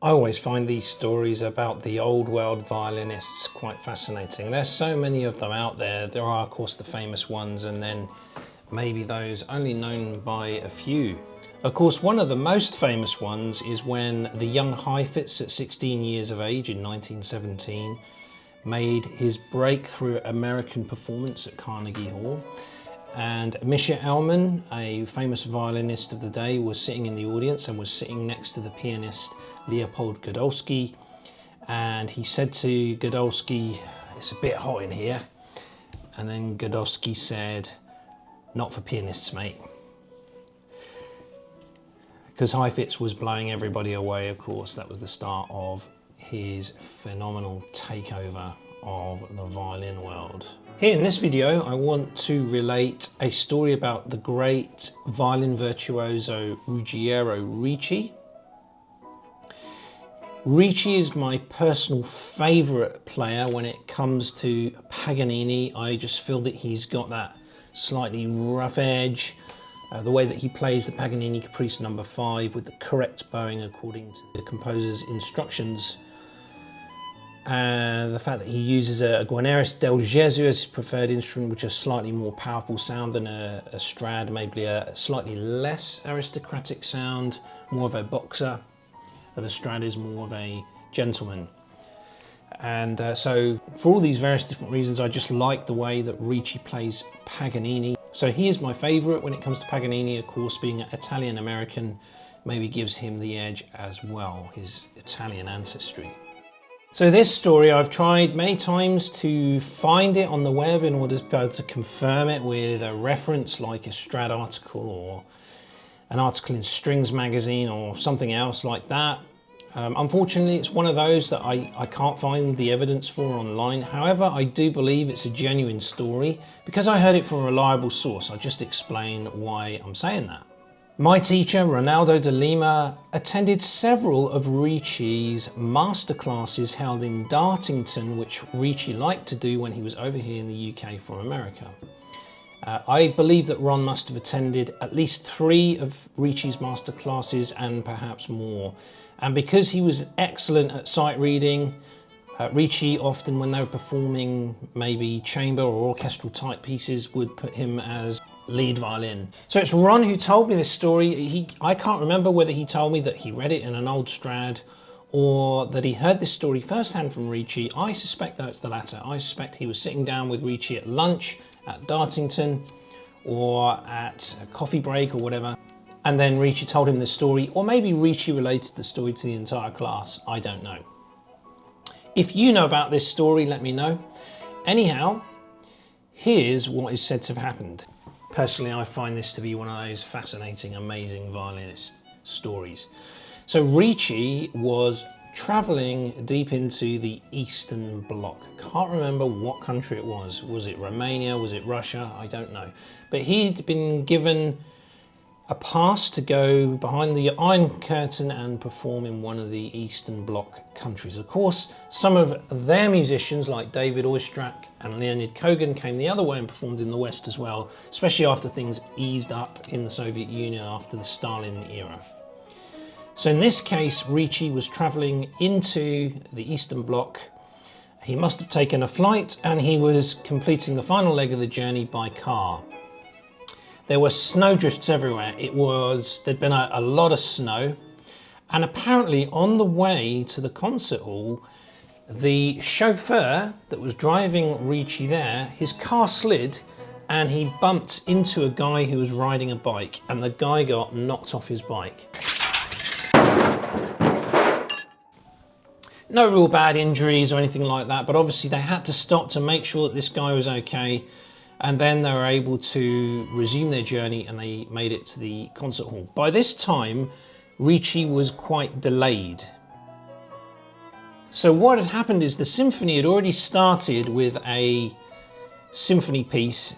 I always find these stories about the old world violinists quite fascinating. There's so many of them out there. There are, of course, the famous ones, and then maybe those only known by a few. Of course, one of the most famous ones is when the young Heifetz at 16 years of age in 1917 made his breakthrough American performance at Carnegie Hall. And Mischa Elman, a famous violinist of the day, was sitting in the audience and was sitting next to the pianist Leopold Godolsky. And he said to Godolsky, "It's a bit hot in here." And then Godolsky said, "Not for pianists, mate." Because Heifetz was blowing everybody away, of course. That was the start of his phenomenal takeover of the violin world. Here in this video, I want to relate a story about the great violin virtuoso Ruggiero Ricci. Ricci is my personal favourite player when it comes to Paganini. I just feel that he's got that slightly rough edge. The way that he plays the Paganini Caprice No. 5 with the correct bowing according to the composer's instructions. The fact that he uses a Guarneris del Gesù as his preferred instrument, which is a slightly more powerful sound than a Strad, maybe a slightly less aristocratic sound, more of a boxer, but the Strad is more of a gentleman. And so for all these various different reasons, I just like the way that Ricci plays Paganini. So he is my favourite when it comes to Paganini. Of course, being Italian-American maybe gives him the edge as well, his Italian ancestry. So this story, I've tried many times to find it on the web in order to be able to confirm it with a reference like a Strad article or an article in Strings magazine or something else like that. Unfortunately, it's one of those that I can't find the evidence for online. However, I do believe it's a genuine story because I heard it from a reliable source. I'll just explain why I'm saying that. My teacher, Ronaldo de Lima, attended several of Ricci's masterclasses held in Dartington, which Ricci liked to do when he was over here in the UK from America. I believe that Ron must have attended at least 3 of Ricci's masterclasses and perhaps more. And because he was excellent at sight reading, Ricci often, when they were performing maybe chamber or orchestral type pieces, would put him as lead violin. So it's Ron who told me this story. I can't remember whether he told me that he read it in an old Strad or that he heard this story firsthand from Ricci. I suspect that it's the latter. I suspect he was sitting down with Ricci at lunch at Dartington or at a coffee break or whatever. And then Ricci told him the story, or maybe Ricci related the story to the entire class. I don't know. If you know about this story, let me know. Anyhow, here's what is said to have happened. Personally, I find this to be one of those fascinating, amazing violinist stories. So Ricci was traveling deep into the Eastern Bloc. Can't remember what country it was. Was it Romania? Was it Russia? I don't know. But he'd been given a pass to go behind the Iron Curtain and perform in one of the Eastern Bloc countries. Of course, some of their musicians like David Oistrakh and Leonid Kogan came the other way and performed in the West as well, especially after things eased up in the Soviet Union after the Stalin era. So in this case, Ricci was traveling into the Eastern Bloc. He must have taken a flight and he was completing the final leg of the journey by car. There were snowdrifts everywhere. There'd been a lot of snow. And apparently on the way to the concert hall, the chauffeur that was driving Ricci there, his car slid and he bumped into a guy who was riding a bike and the guy got knocked off his bike. No real bad injuries or anything like that, but obviously they had to stop to make sure that this guy was okay. And then they were able to resume their journey and they made it to the concert hall. By this time, Ricci was quite delayed. So what had happened is the symphony had already started with a symphony piece,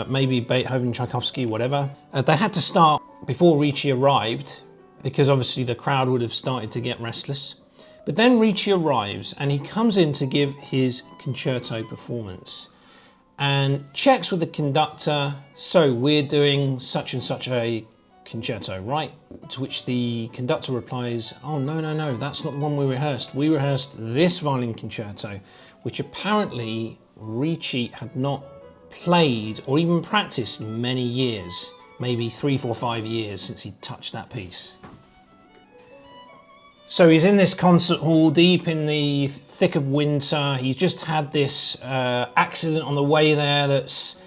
maybe Beethoven, Tchaikovsky, whatever. They had to start before Ricci arrived because obviously the crowd would have started to get restless. But then Ricci arrives and he comes in to give his concerto performance and checks with the conductor, so we're doing such and such a concerto, right? To which the conductor replies, oh, no, no, no, that's not the one we rehearsed. We rehearsed this violin concerto, which apparently Ricci had not played or even practiced in many years, maybe 3, 4, 5 years since he touched that piece. So he's in this concert hall deep in the thick of winter. He's just had this accident on the way there that's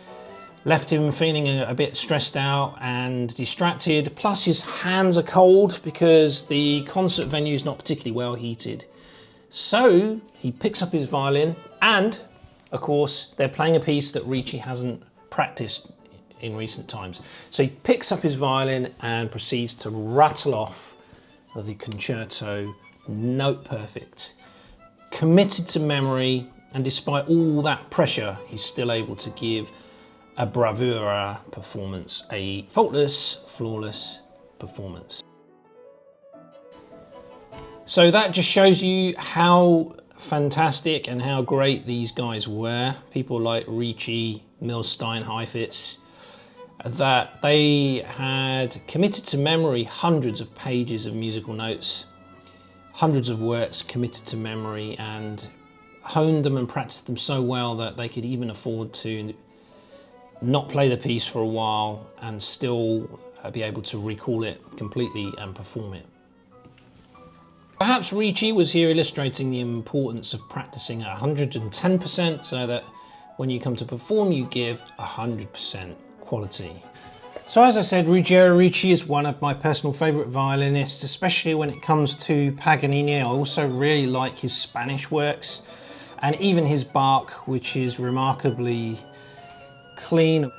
left him feeling a bit stressed out and distracted. Plus his hands are cold because the concert venue is not particularly well heated. So he picks up his violin and, of course, they're playing a piece that Ricci hasn't practiced in recent times. So he picks up his violin and proceeds to rattle off the concerto, note perfect, committed to memory, and despite all that pressure, he's still able to give a bravura performance, a faultless, flawless performance. So that just shows you how fantastic and how great these guys were. People like Ricci, Milstein, Heifetz, that they had committed to memory hundreds of pages of musical notes, hundreds of works committed to memory, and honed them and practiced them so well that they could even afford to not play the piece for a while and still be able to recall it completely and perform it. Perhaps Ricci was here illustrating the importance of practicing at 110% so that when you come to perform you give 100% quality. So as I said, Ruggiero Ricci is one of my personal favourite violinists, especially when it comes to Paganini. I also really like his Spanish works and even his Bach, which is remarkably clean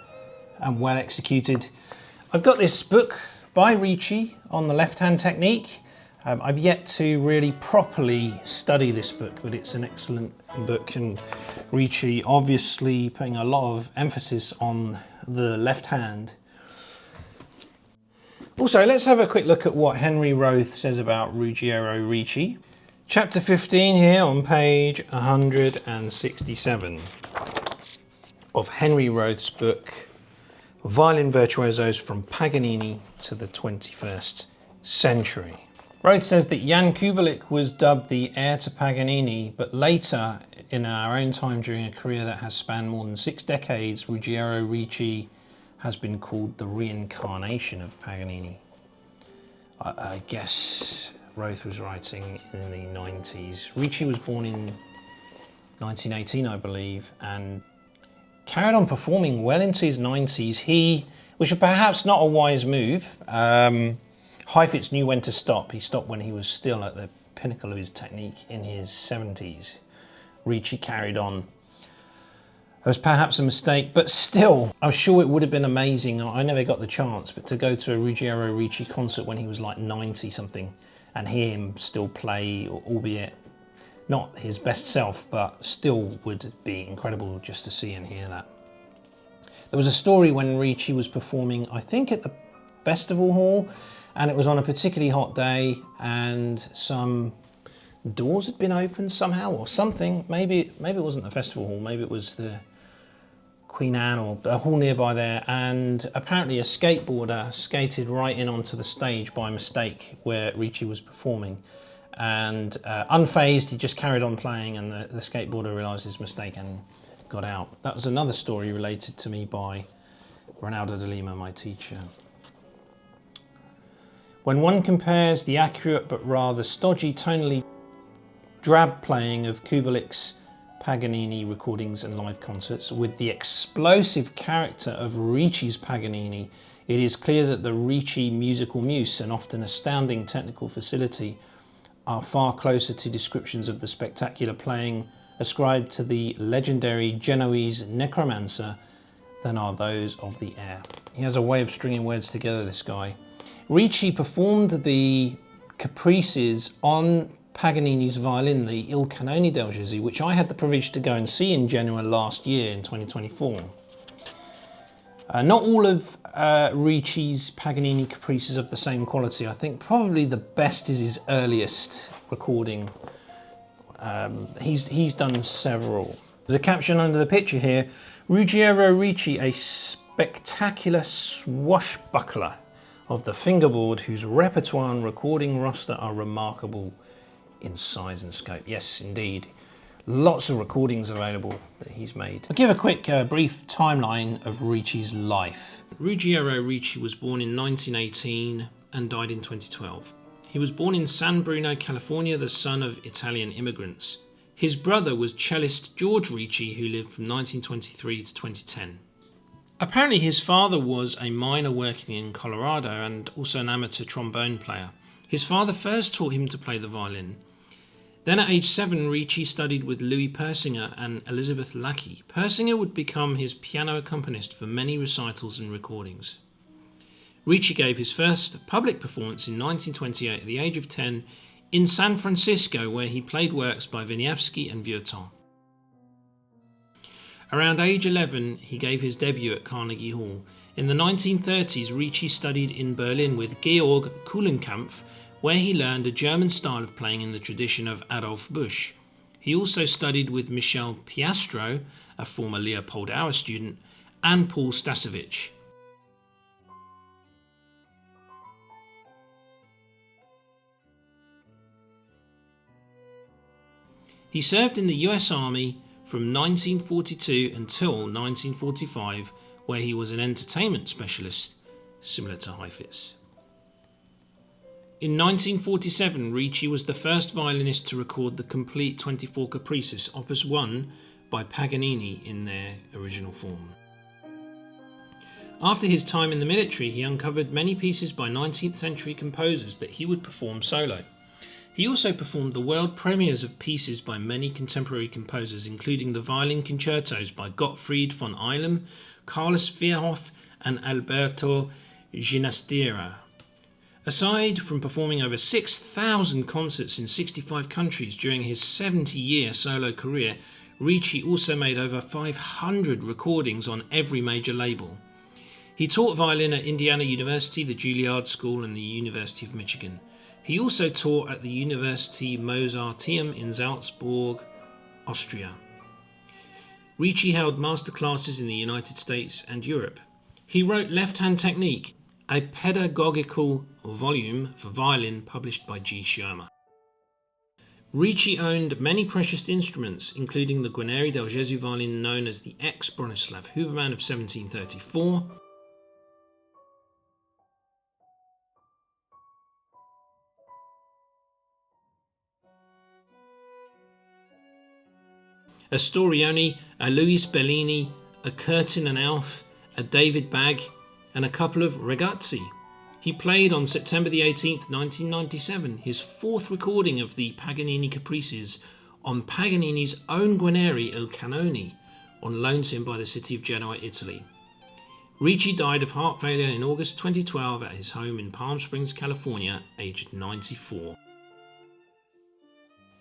and well executed. I've got this book by Ricci on the left-hand technique. I've yet to really properly study this book, but it's an excellent book, and Ricci obviously putting a lot of emphasis on the left hand. Also, let's have a quick look at what Henry Roth says about Ruggiero Ricci. Chapter 15 here on page 167 of Henry Roth's book, Violin Virtuosos from Paganini to the 21st Century. Roth says that Jan Kubelik was dubbed the heir to Paganini, but later, in our own time during a career that has spanned more than 6 decades, Ruggiero Ricci has been called the reincarnation of Paganini. I guess Roth was writing in the 90s. Ricci was born in 1918, I believe, and carried on performing well into his 90s. Which was perhaps not a wise move. Heifetz knew when to stop. He stopped when he was still at the pinnacle of his technique in his 70s. Ricci carried on. It was perhaps a mistake, but still, I'm sure it would have been amazing. I never got the chance, but to go to a Ruggiero Ricci concert when he was like 90 something and hear him still play, albeit not his best self, but still would be incredible just to see and hear that. There was a story when Ricci was performing, I think at the festival hall, and it was on a particularly hot day and some doors had been opened somehow or something. Maybe it wasn't the festival hall, maybe it was the Queen Anne or a hall nearby there, and apparently a skateboarder skated right in onto the stage by mistake where Ricci was performing, and unfazed he just carried on playing, and the skateboarder realised his mistake and got out. That was another story related to me by Ronaldo de Lima, my teacher. When one compares the accurate but rather stodgy, tonally drab playing of Kubelik's Paganini recordings and live concerts with the explosive character of Ricci's Paganini, it is clear that the Ricci musical muse and often astounding technical facility are far closer to descriptions of the spectacular playing ascribed to the legendary Genoese necromancer than are those of the air. He has a way of stringing words together, this guy. Ricci performed the caprices on Paganini's violin, the Il Canone del Gesù, which I had the privilege to go and see in Genoa last year in 2024. Not all of Ricci's Paganini caprices of the same quality. I think probably the best is his earliest recording. He's done several. There's a caption under the picture here, Ruggiero Ricci, a spectacular swashbuckler of the fingerboard, whose repertoire and recording roster are remarkable in size and scope. Yes, indeed. Lots of recordings available that he's made. I'll give a quick brief timeline of Ricci's life. Ruggiero Ricci was born in 1918 and died in 2012. He was born in San Bruno, California, the son of Italian immigrants. His brother was cellist George Ricci, who lived from 1923 to 2010. Apparently his father was a miner working in Colorado and also an amateur trombone player. His father first taught him to play the violin. Then at age 7, Ricci studied with Louis Persinger and Elizabeth Lackey. Persinger would become his piano accompanist for many recitals and recordings. Ricci gave his first public performance in 1928 at the age of 10 in San Francisco, where he played works by Wieniawski and Vieuxtemps. Around age 11, he gave his debut at Carnegie Hall. In the 1930s, Ricci studied in Berlin with Georg Kuhlenkampff, where he learned a German style of playing in the tradition of Adolf Busch. He also studied with Michel Piastro, a former Leopold Auer student, and Paul Stasovich. He served in the US Army from 1942 until 1945, where he was an entertainment specialist, similar to Heifetz. In 1947, Ricci was the first violinist to record the complete 24 Caprices, Opus 1, by Paganini in their original form. After his time in the military, he uncovered many pieces by 19th century composers that he would perform solo. He also performed the world premieres of pieces by many contemporary composers, including the violin concertos by Gottfried von Eilem, Carlos Vierhoff, and Alberto Ginastera. Aside from performing over 6,000 concerts in 65 countries during his 70-year solo career, Ricci also made over 500 recordings on every major label. He taught violin at Indiana University, the Juilliard School, and the University of Michigan. He also taught at the University Mozarteum in Salzburg, Austria. Ricci held masterclasses in the United States and Europe. He wrote Left-Hand Technique, a pedagogical volume for violin published by G. Schirmer. Ricci owned many precious instruments, including the Guarneri del Gesù violin known as the ex-Bronislav Huberman of 1734, a Storioni, a Luis Bellini, a Curtin and Alf, a David Bagg, and a couple of Ragazzi. He played on September the 18th, 1997, his fourth recording of the Paganini Caprices on Paganini's own Guarneri Il Canoni, on loan to him by the city of Genoa, Italy. Ricci died of heart failure in August 2012 at his home in Palm Springs, California, aged 94.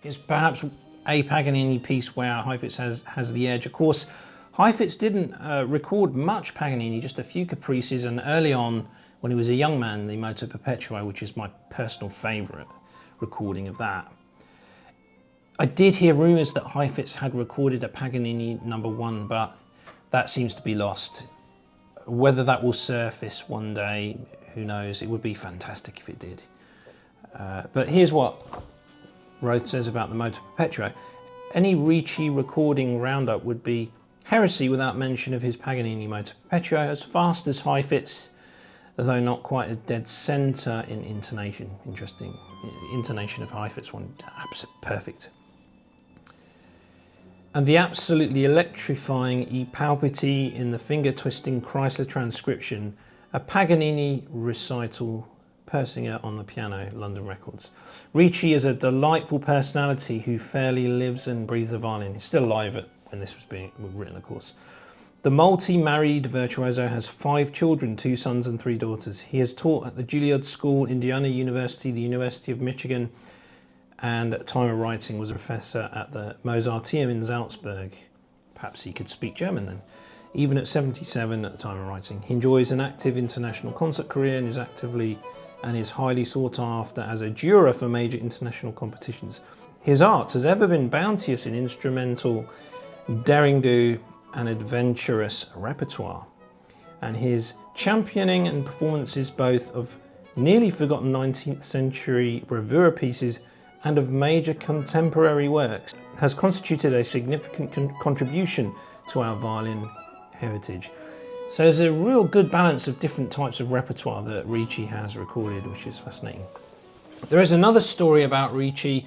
It's perhaps a Paganini piece where Heifetz has the edge. Of course, Heifetz didn't record much Paganini, just a few caprices, and early on, when he was a young man, the Moto Perpetuo, which is my personal favourite recording of that. I did hear rumours that Heifetz had recorded a Paganini No. 1, but that seems to be lost. Whether that will surface one day, who knows? It would be fantastic if it did. But here's what Roth says about the Moto Perpetuo. Any Ricci recording roundup would be heresy without mention of his Paganini Moto Perpetuo, as fast as Heifetz, though not quite as dead centre in intonation. Interesting. The intonation of Heifetz one, absolutely perfect. And the absolutely electrifying E Palpiti in the finger-twisting Chrysler transcription, a Paganini recital, Persinger on the piano, London Records. Ricci is a delightful personality who fairly lives and breathes the violin. He's still alive when this was being written, of course. The multi-married virtuoso has 5 children, 2 sons and 3 daughters. He has taught at the Juilliard School, Indiana University, the University of Michigan, and at time of writing was a professor at the Mozarteum in Salzburg. Perhaps he could speak German then. Even at 77 at the time of writing. He enjoys an active international concert career and is highly sought after as a juror for major international competitions. His art has ever been bounteous in instrumental, daring-do and adventurous repertoire, and his championing and performances both of nearly forgotten 19th century bravura pieces and of major contemporary works, has constituted a significant contribution to our violin heritage. So there's a real good balance of different types of repertoire that Ricci has recorded, which is fascinating. There is another story about Ricci.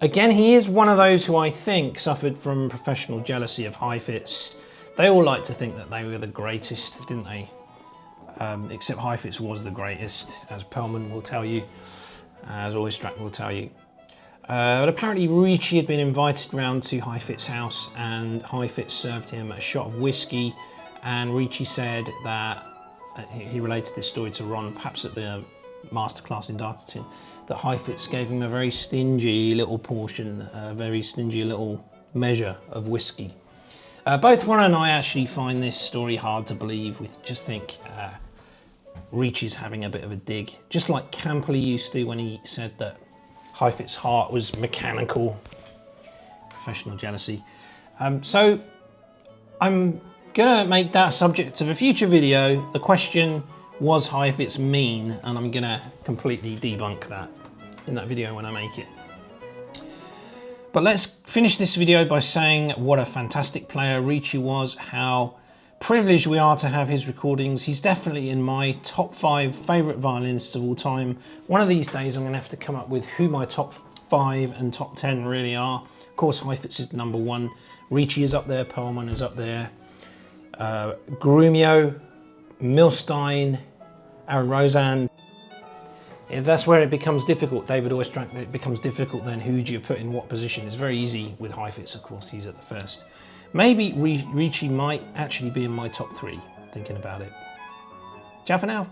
Again, he is one of those who I think suffered from professional jealousy of Heifetz. They all like to think that they were the greatest, didn't they? Except Heifetz was the greatest, as Perlman will tell you, as Oistrakh will tell you. But apparently Ricci had been invited round to Heifetz's house, and Heifetz served him a shot of whiskey, and Ricci said that, he related this story to Ron, perhaps at the masterclass in Dartington, that Heifetz gave him a very stingy little portion, a very stingy little measure of whiskey. Both Ron and I actually find this story hard to believe. We just think Ricci's having a bit of a dig, just like Camperley used to when he said that Heifetz's heart was mechanical. Professional jealousy. So I'm gonna make that subject of a future video. The question, was Heifetz mean? And I'm gonna completely debunk that in that video when I make it. But let's finish this video by saying what a fantastic player Ricci was, how privileged we are to have his recordings. He's definitely in my top 5 favourite violinists of all time. One of these days I'm going to have to come up with who my top 5 and top 10 really are. Of course, Heifetz is number 1. Ricci is up there, Perlman is up there. Grumio, Milstein, Aaron Rosan. If that's where it becomes difficult, David Oistrakh, it becomes difficult then who do you put in what position? It's very easy with Heifetz, of course, he's at the first. Maybe Ricci might actually be in my top 3, thinking about it. Ciao for now.